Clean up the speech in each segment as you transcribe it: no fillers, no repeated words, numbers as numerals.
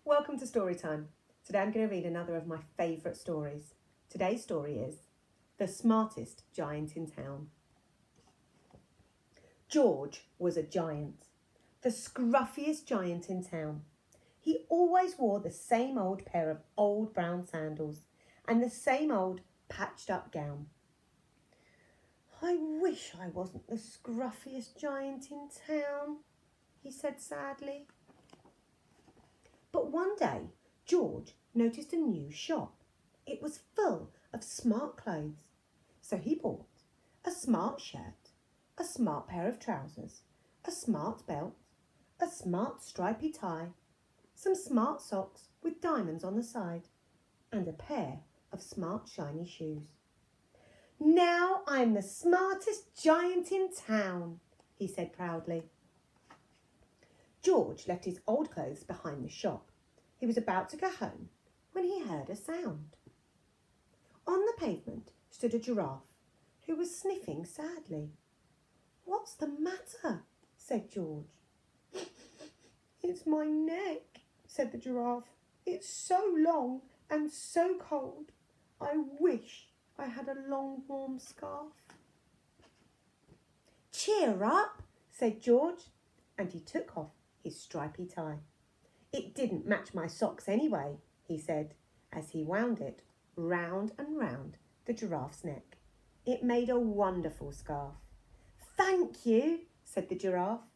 Welcome to Story Time. Today I'm going to read another of my favourite stories. Today's story is The Smartest Giant in Town. George was a giant, the scruffiest giant in town. He always wore the same old pair of old brown sandals and the same old patched up gown. I wish I wasn't the scruffiest giant in town, he said sadly. But one day, George noticed a new shop. It was full of smart clothes. So he bought a smart shirt, a smart pair of trousers, a smart belt, a smart stripy tie, some smart socks with diamonds on the side, and a pair of smart shiny shoes. Now I'm the smartest giant in town, he said proudly. George left his old clothes behind the shop. He was about to go home when he heard a sound. On the pavement stood a giraffe who was sniffing sadly. "What's the matter?" said George. "It's my neck," said the giraffe. "It's so long and so cold. I wish I had a long warm scarf." "Cheer up," said George, and he took off his stripy tie. "It didn't match my socks anyway," he said, as he wound it round and round the giraffe's neck. It made a wonderful scarf. "Thank you," said the giraffe.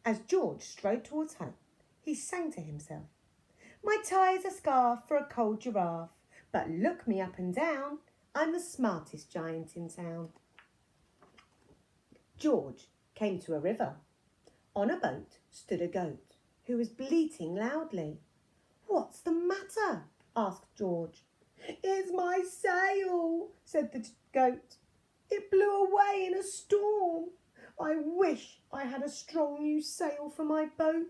As George strode towards home, he sang to himself, "My tie's a scarf for a cold giraffe, but look me up and down, I'm the smartest giant in town." George came to a river. On a boat stood a goat who was bleating loudly. "What's the matter?" asked George. "It's my sail," said the goat. "It blew away in a storm. I wish I had a strong new sail for my boat."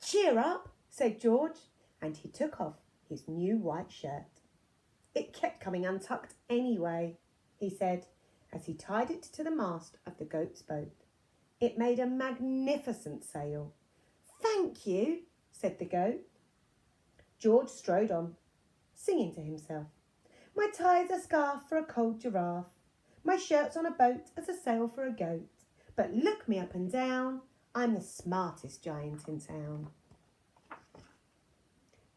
"Cheer up," said George, and he took off his new white shirt. "It kept coming untucked anyway," he said, as he tied it to the mast of the goat's boat. It made a magnificent sail. "Thank you," said the goat. George strode on, singing to himself, "My tie's a scarf for a cold giraffe, my shirt's on a boat as a sail for a goat, but look me up and down, I'm the smartest giant in town."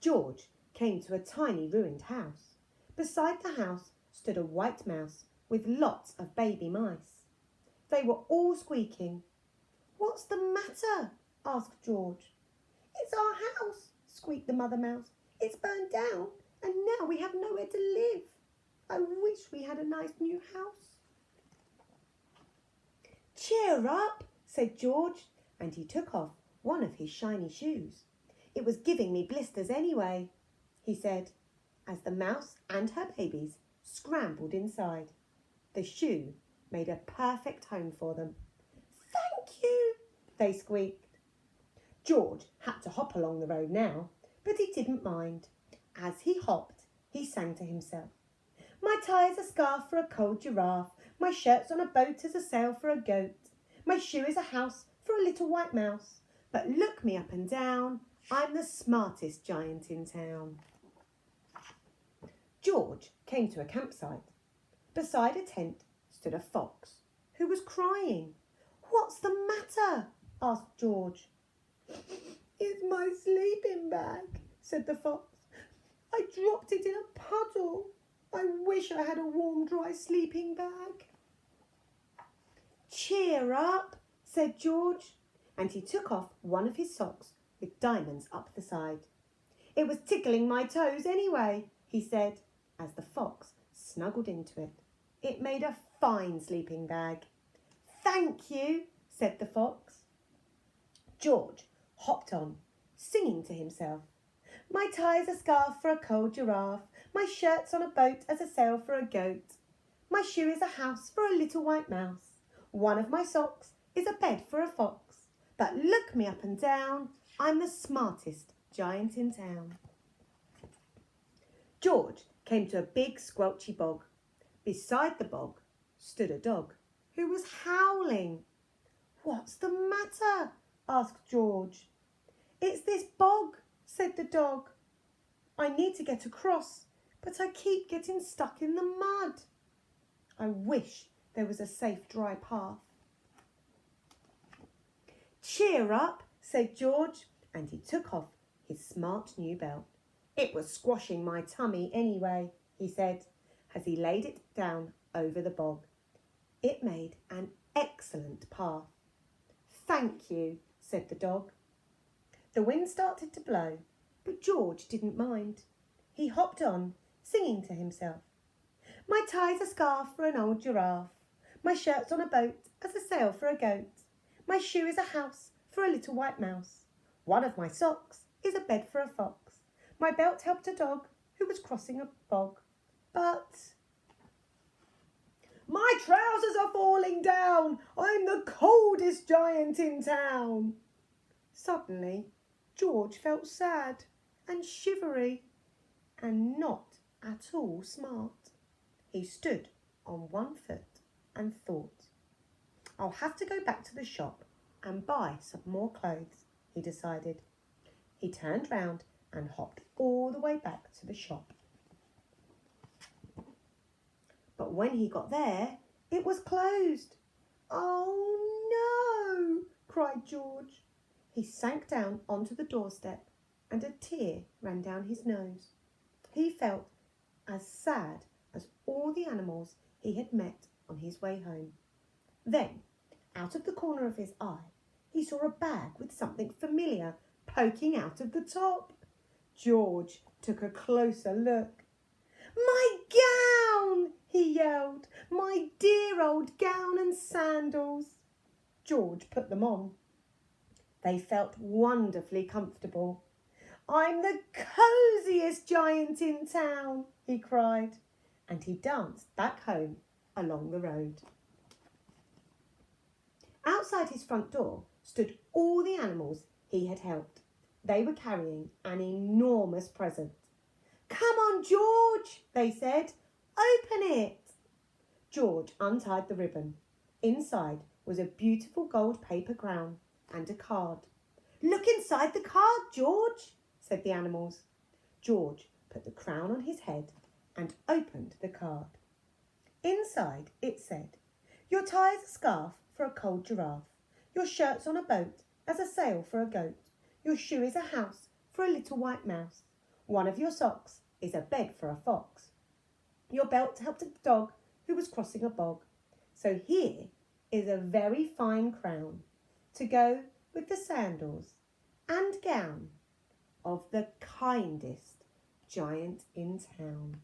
George came to a tiny ruined house. Beside the house stood a white mouse with lots of baby mice. They were all squeaking. "What's the matter?" asked George. "It's our house," squeaked the mother mouse. "It's burned down and now we have nowhere to live. I wish we had a nice new house." "Cheer up," said George, and he took off one of his shiny shoes. "It was giving me blisters anyway," he said, as the mouse and her babies scrambled inside. The shoe made a perfect home for them. "Thank you," they squeaked. George had to hop along the road now, but he didn't mind. As he hopped, he sang to himself, "My tie's a scarf for a cold giraffe, my shirt's on a boat as a sail for a goat, my shoe is a house for a little white mouse, but look me up and down, I'm the smartest giant in town." George came to a campsite. Beside a tent stood a fox who was crying. "What's the matter?" asked George. "It's my sleeping bag," said the fox. "I dropped it in a puddle. I wish I had a warm, dry sleeping bag." "Cheer up," said George, and he took off one of his socks with diamonds up the side. "It was tickling my toes anyway," he said, as the fox snuggled into it. It made a fine sleeping bag. "Thank you," said the fox. George hopped on, singing to himself, "My tie's a scarf for a cold giraffe, my shirt's on a boat as a sail for a goat, my shoe is a house for a little white mouse, one of my socks is a bed for a fox, but look me up and down, I'm the smartest giant in town." George came to a big squelchy bog. Beside the bog stood a dog who was howling. "What's the matter?" asked George. "It's this bog," said the dog. "I need to get across, but I keep getting stuck in the mud. I wish there was a safe dry path." "Cheer up," said George, and he took off his smart new belt. "It was squashing my tummy anyway," he said, as he laid it down over the bog. It made an excellent path. "Thank you," said the dog. The wind started to blow, but George didn't mind. He hopped on, singing to himself. "My tie's a scarf for an old giraffe. My shirt's on a boat as a sail for a goat. My shoe is a house for a little white mouse. One of my socks is a bed for a fox. My belt helped a dog who was crossing a bog. But my trousers are falling down. I'm the coldest giant in town." Suddenly, George felt sad and shivery and not at all smart. He stood on one foot and thought, "I'll have to go back to the shop and buy some more clothes," he decided. He turned round and hopped all the way back to the shop. But when he got there, it was closed. "Oh no!" cried George. He sank down onto the doorstep and a tear ran down his nose. He felt as sad as all the animals he had met on his way home. Then, out of the corner of his eye, he saw a bag with something familiar poking out of the top. George took a closer look. "My gown!" he yelled. "My dear old gown and sandals." George put them on. They felt wonderfully comfortable. "I'm the cosiest giant in town," he cried, and he danced back home along the road. Outside his front door stood all the animals he had helped. They were carrying an enormous present. "Come on, George," they said. "Open it." George untied the ribbon. Inside was a beautiful gold paper crown and a card. "Look inside the card, George," said the animals. George put the crown on his head and opened the card. Inside it said, "Your tie is a scarf for a cold giraffe. Your shirt's on a boat as a sail for a goat. Your shoe is a house for a little white mouse. One of your socks is a bed for a fox. Your belt helped a dog who was crossing a bog. So here is a very fine crown to go with the sandals and gown of the kindest giant in town."